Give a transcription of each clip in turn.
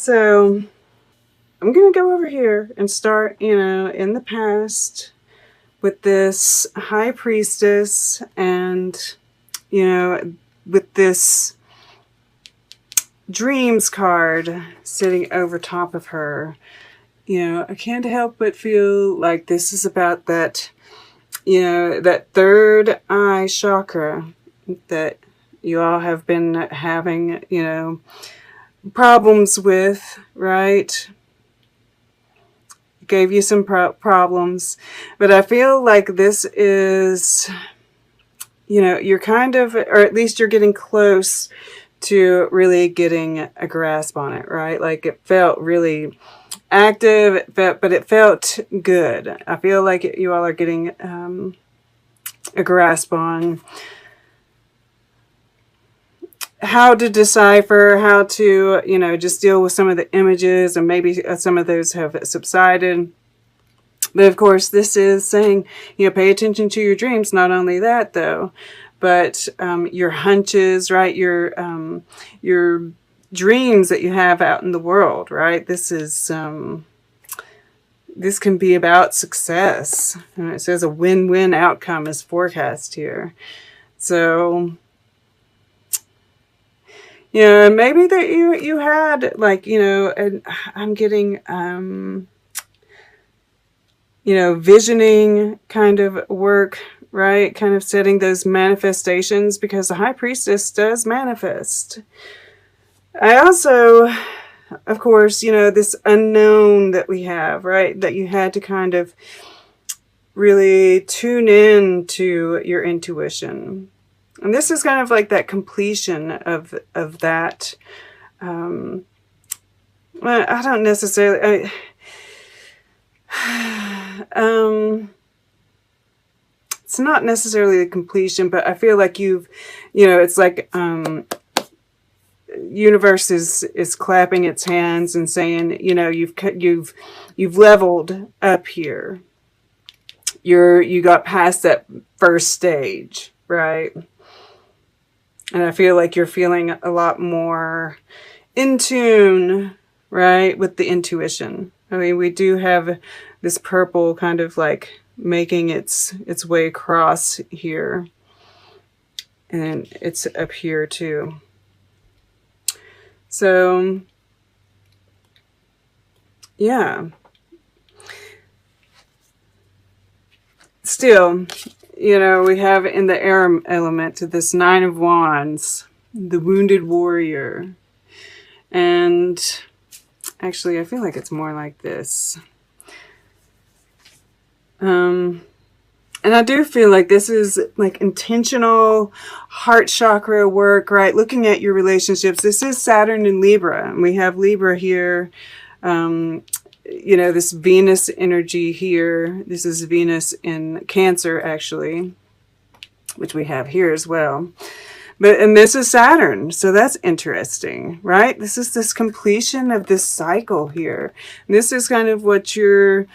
So I'm going to go over here and start, in the past with this High Priestess and, with this Dreams card sitting over top of her. I can't help but feel like this is about that, that third eye chakra that you all have been having, problems with, right? Gave you some problems, but I feel like this is, you're kind of, or at least you're getting close to really getting a grasp on it, right? Like it felt really active, but it felt good. I feel like you all are getting a grasp on how to decipher, how to, just deal with some of the images, and maybe some of those have subsided. But of course, this is saying, pay attention to your dreams. Not only that, though, but your hunches, right? Your dreams that you have out in the world, right? This is this can be about success. And it says a win-win outcome is forecast here. So, maybe that you had like, and I'm getting, visioning kind of work, right? Kind of setting those manifestations, because the High Priestess does manifest. I also, of course, this unknown that we have, right? That you had to kind of really tune in to your intuition. And this is kind of like that completion of that. Well, I don't necessarily. It's not necessarily the completion, but I feel like you've, it's like universe is clapping its hands and saying, you've leveled up here. You got past that first stage, right? And I feel like you're feeling a lot more in tune, right, with the intuition. I mean, we do have this purple kind of like making its way across here. And it's up here too. So, yeah. Still, we have in the air element this Nine of Wands, the Wounded Warrior. And actually, I feel like it's more like this. And I do feel like this is like intentional heart chakra work, right? Looking at your relationships. This is Saturn in Libra, and we have Libra here. This Venus energy here. This is Venus in Cancer, actually, which we have here as well. And this is Saturn, so that's interesting, right? This is this completion of this cycle here. And this is kind of what you're,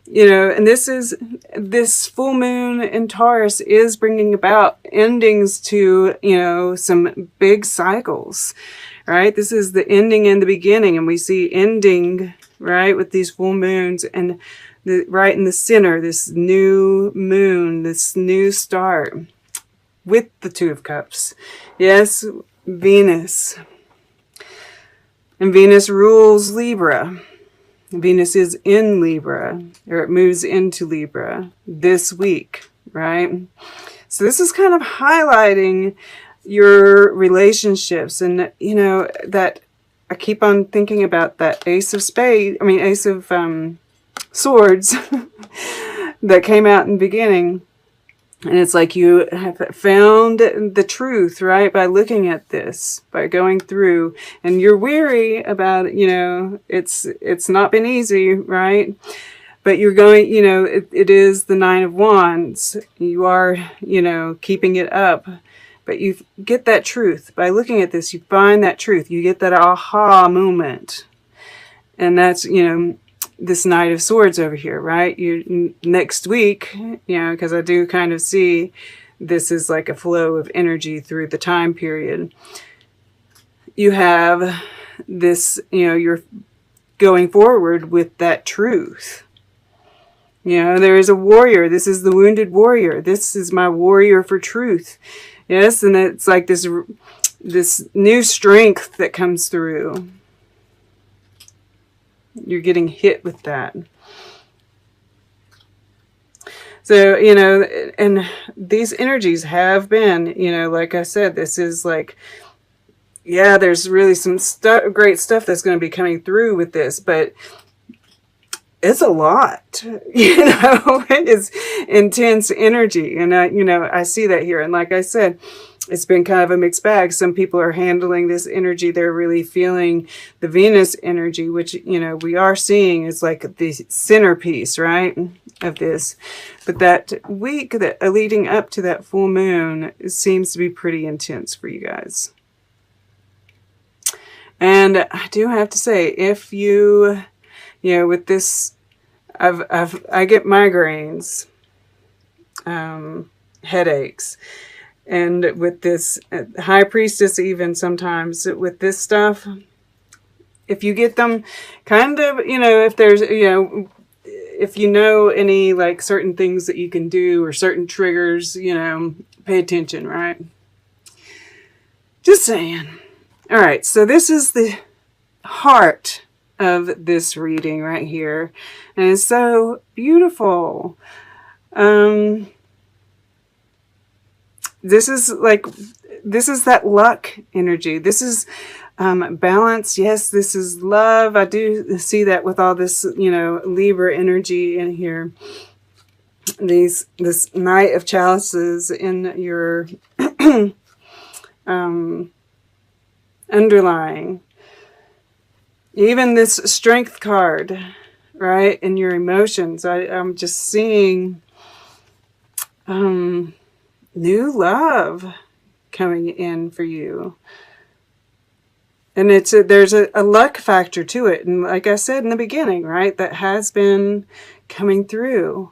and this full moon in Taurus is bringing about endings to, some big cycles, right? This is the ending and the beginning, and we see ending, right, with these full moons, and right in the center, this new moon, this new start with the Two of Cups. Yes, Venus. And Venus rules Libra. Venus is in Libra, or it moves into Libra this week, right? So this is kind of highlighting your relationships, and that I keep on thinking about that Ace of Swords that came out in the beginning. And it's like you have found the truth, right? By looking at this, by going through, and you're weary about, it's not been easy, right? But you're going, it is the Nine of Wands. You are, keeping it up. But you get that truth. By looking at this, you find that truth. You get that aha moment. And that's, this Knight of Swords over here, right? Next week, because I do kind of see this is like a flow of energy through the time period. You have this, you're going forward with that truth. There is a warrior. This is the wounded warrior. This is my warrior for truth. Yes, and it's like this new strength that comes through. You're getting hit with that. So, and these energies have been, like I said, this is like, yeah, there's really some great stuff that's going to be coming through with this, but it's a lot, it is intense energy. And I see that here. And like I said, it's been kind of a mixed bag. Some people are handling this energy. They're really feeling the Venus energy, which, we are seeing is like the centerpiece, right, of this. But that week that leading up to that full moon seems to be pretty intense for you guys. And I do have to say, if you, with this, I get migraines, headaches. And with this High Priestess, even sometimes with this stuff, if you get them, kind of, if there's, if any like certain things that you can do or certain triggers, pay attention, right? Just saying. All right, so this is the heart of this reading right here. And it's so beautiful. This is that luck energy. This is balance. Yes, this is love. I do see that with all this, Libra energy in here. This Knight of Chalices in your underlying. Even this Strength card, right, in your emotions. I'm just seeing new love coming in for you. And there's a luck factor to it. And like I said in the beginning, right, that has been coming through.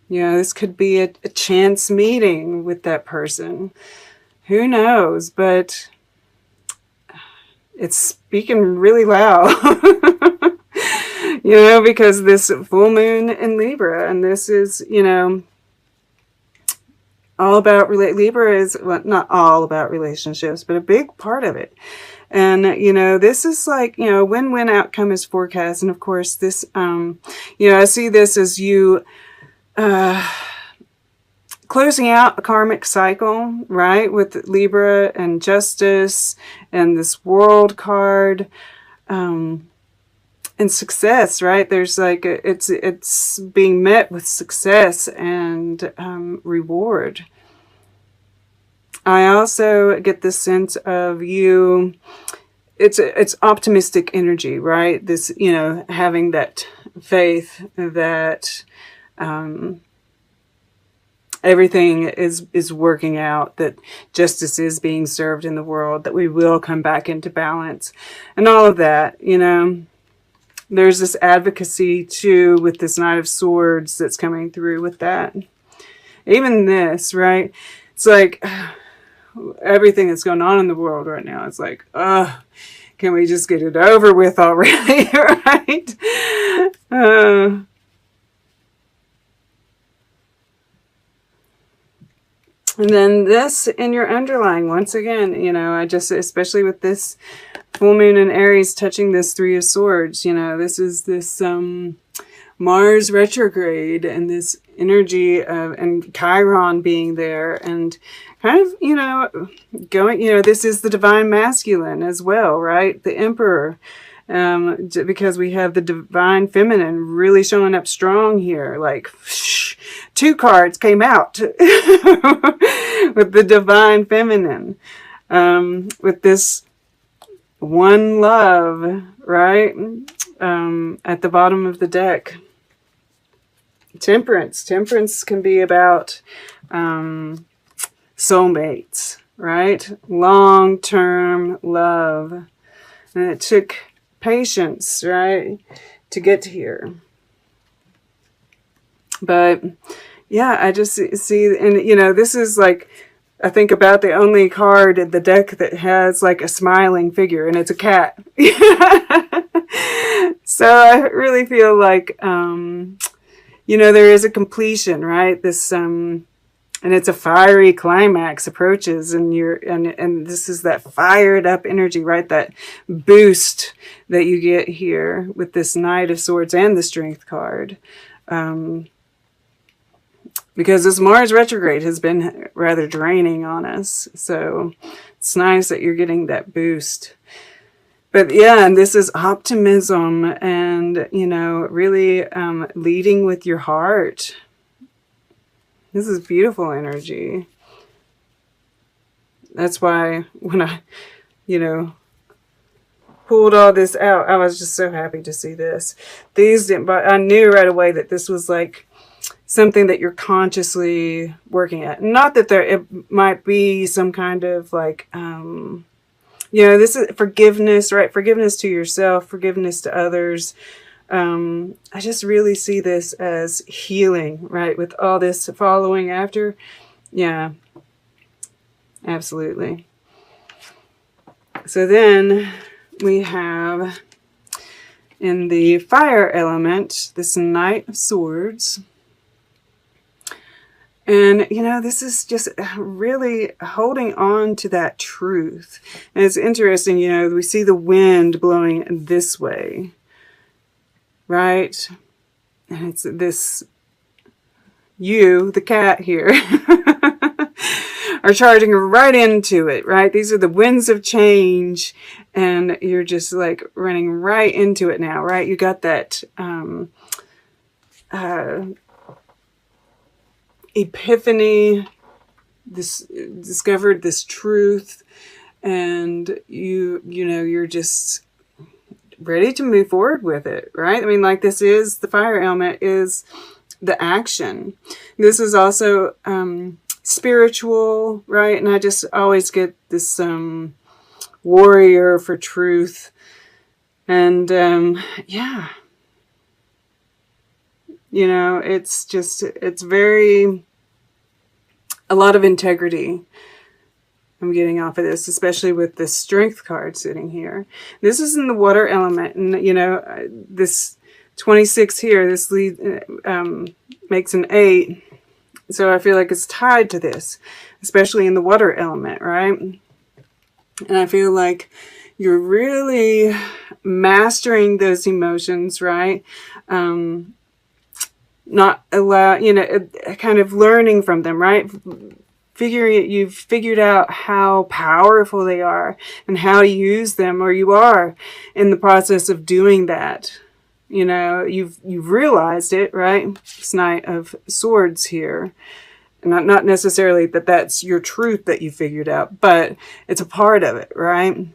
This could be a chance meeting with that person. Who knows? But it's speaking really loud. Because this full moon in Libra, and this is, all about Libra is, well, not all about relationships, but a big part of it. And, this is like, win-win outcome is forecast. And of course, this, I see this as you closing out a karmic cycle, right? With Libra and Justice and this World card. And success, right? There's like, it's being met with success and reward. I also get the sense of you, it's optimistic energy, right? This, having that faith that everything is working out, that justice is being served in the world, that we will come back into balance, and all of that, There's this advocacy, too, with this Knight of Swords that's coming through with that. Even this, right? It's like everything that's going on in the world right now. It's like, can we just get it over with already, right? And then this in your underlying, once again, I just, especially with this full moon in Aries touching this Three of Swords, this is this Mars retrograde and this energy of, and Chiron being there and kind of, going, this is the divine masculine as well, right? The Emperor, because we have the divine feminine really showing up strong here, like, two cards came out with the divine feminine, with this one love, right? At the bottom of the deck. Temperance. Temperance can be about soulmates, right? Long-term love. And it took patience, right, to get here. But yeah, I just see, and this is like I think about the only card in the deck that has like a smiling figure, and it's a cat. So I really feel like, you know, there is a completion, right? This, and it's a fiery climax approaches, and and this is that fired up energy, right? That boost that you get here with this Knight of Swords and the Strength card. Because this Mars retrograde has been rather draining on us. So it's nice that you're getting that boost. But yeah, and this is optimism and, you know, really leading with your heart. This is beautiful energy. That's why when I, you know, pulled all this out, I was just so happy to see this. These didn't, but I knew right away that this was like something that you're consciously working at. Not that it might be some kind of like, you know, this is forgiveness, right? Forgiveness to yourself, forgiveness to others. I just really see this as healing, right? With all this following after. Yeah, absolutely. So then we have in the fire element, this Knight of Swords. And, you know, this is just really holding on to that truth. And it's interesting, you know, we see the wind blowing this way, right? And it's this, you, the cat here, are charging right into it, right? These are the winds of change, and you're just like running right into it now, right? You got that, epiphany, this discovered this truth, and you know, you're just ready to move forward with it, right? I mean, like, this is the fire element is the action. This is also spiritual, right? And I just always get this warrior for truth, and yeah. You know, it's just, it's very, a lot of integrity I'm getting off of this, especially with this Strength card sitting here. This is in the water element, and, you know, this 26 here, this lead, makes an 8. So I feel like it's tied to this, especially in the water element, right? And I feel like you're really mastering those emotions, right? Not allow, you know, kind of learning from them, right? You've figured out how powerful they are and how to use them, or you are in the process of doing that. You know, you've realized it, right? This Knight of Swords here. Not necessarily that that's your truth that you figured out, but it's a part of it, right?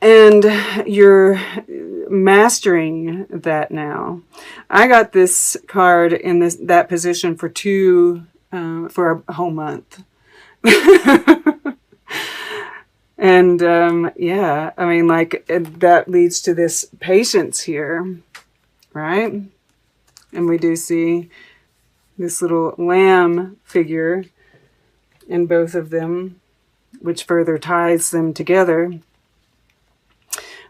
And you're mastering that now. I got this card in that position for a whole month. And yeah, I mean, like, that leads to this patience here, right? And we do see this little lamb figure in both of them, which further ties them together.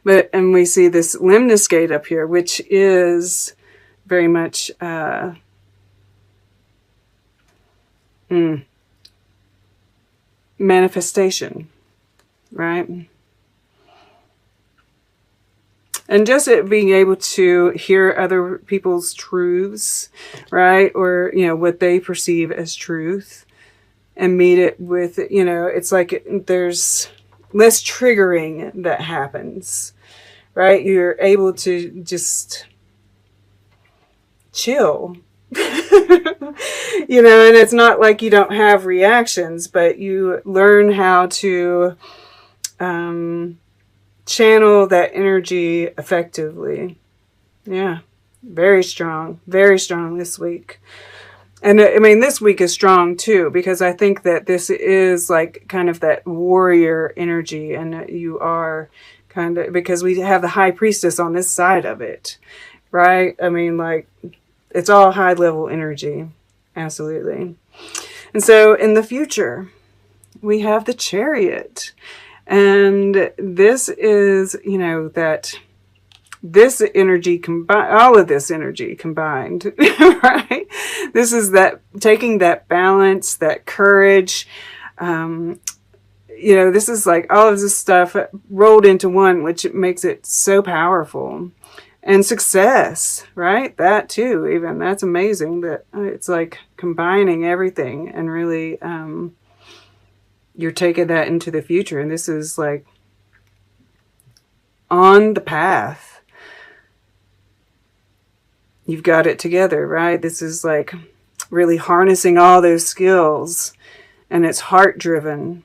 And we see this lemniscate up here, which is very much manifestation, right? And just it being able to hear other people's truths, right? Or, you know, what they perceive as truth, and meet it with, you know, it's like there's less triggering that happens, right? You're able to just chill, you know, and it's not like you don't have reactions, but you learn how to channel that energy effectively. Yeah, very strong this week. And I mean, this week is strong too, because I think that this is like kind of that warrior energy, and you are kind of, because we have the High Priestess on this side of it, right? I mean, like, it's all high level energy. Absolutely. And so in the future, we have the Chariot. And this is, you know, that this energy combined, all of this energy combined, right? This is that taking that balance, that courage. You know, this is like all of this stuff rolled into one, which makes it so powerful. And success, right? That too, even. That's amazing that it's like combining everything and really you're taking that into the future. And this is like on the path. You've got it together, right? This is like really harnessing all those skills, and it's heart driven.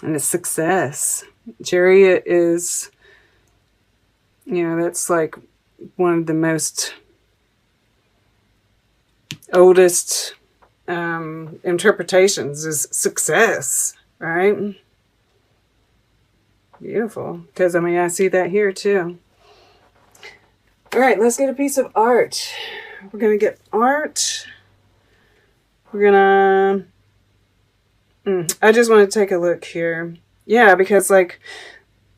And it's success. Chariot is, you know, that's like one of the most oldest interpretations is success, right? Beautiful. Because, I mean, I see that here too. All right, let's get a piece of art. We're going to get art. We're going to... I just want to take a look here. Yeah, because like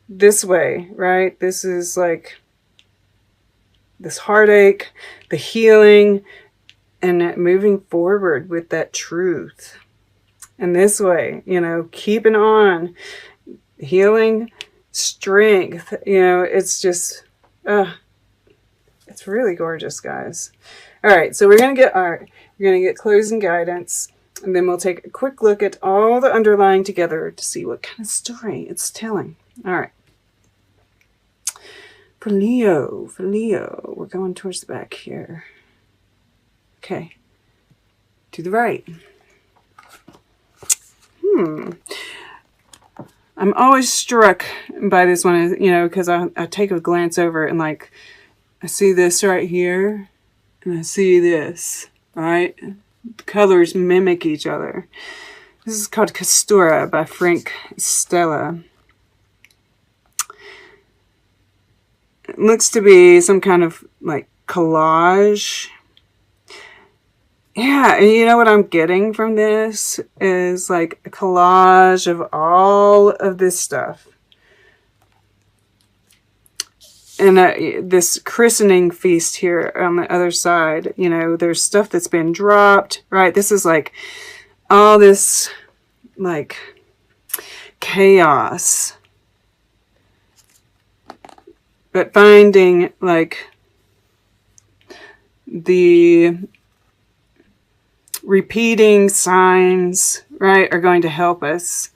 this way, right? This is like this heartache, the healing, and moving forward with that truth. And this way, you know, keeping on, healing, strength, you know, it's just, it's really gorgeous, guys. All right, so we're going to get art. We're going to get closing guidance. And then we'll take a quick look at all the underlying together to see what kind of story it's telling. All right. For Leo, we're going towards the back here. Okay. To the right. I'm always struck by this one, you know, because I take a glance over and like, I see this right here, and I see this, right? The colors mimic each other. This is called Castura by Frank Stella. It looks to be some kind of like collage. Yeah, and you know what I'm getting from this is like a collage of all of this stuff. And this christening feast here on the other side, you know, there's stuff that's been dropped, right? This is like all this like chaos. But finding like the repeating signs, right, are going to help us.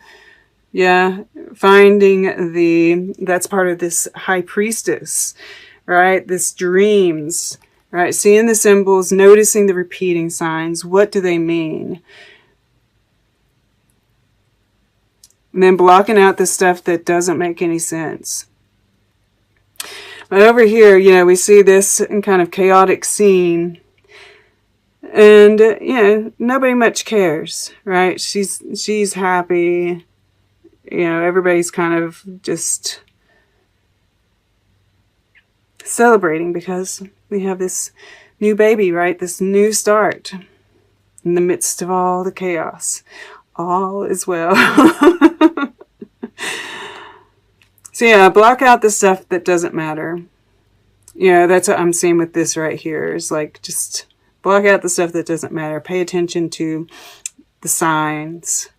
Yeah, finding that's part of this high priestess, right? This dreams, right? Seeing the symbols, noticing the repeating signs. What do they mean? And then blocking out the stuff that doesn't make any sense. But over here, you know, we see this kind of chaotic scene. And, you know, nobody much cares, right? She's happy. You know, everybody's kind of just celebrating because we have this new baby, right? This new start in the midst of all the chaos. All is well. So yeah, block out the stuff that doesn't matter. You know, that's what I'm seeing with this right here. Is like just block out the stuff that doesn't matter. Pay attention to the signs.